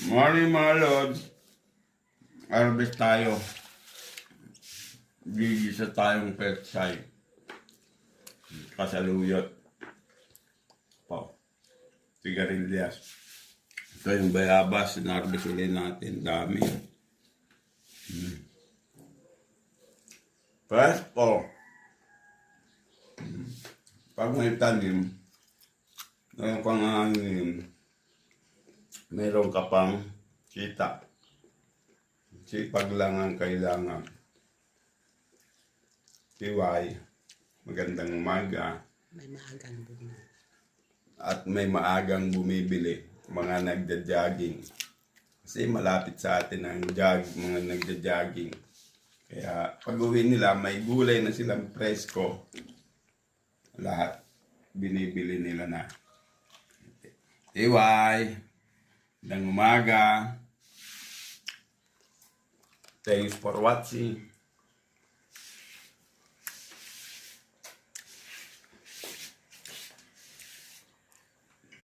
Morning mga lods. Harvest tayo. Gigisa tayong petsay. Kasaluyot. Po. Sigarilyas. Ito yung bayabas. Sinarvest ulit natin. Dami. Presto. Pag may tanim, ngayon kang angin, meron ka pang kita. Sipag lang ang kailangan. Tiway, magandang umaga. May maagang bumili. At may maagang bumibili, mga nagja-jogging. Kasi malapit sa atin ang mga nagja-jogging. Kaya pag uwi nila, may gulay na silang presko. Lahat binibili nila na. Tiway, magandang umaga. Thanks for watching.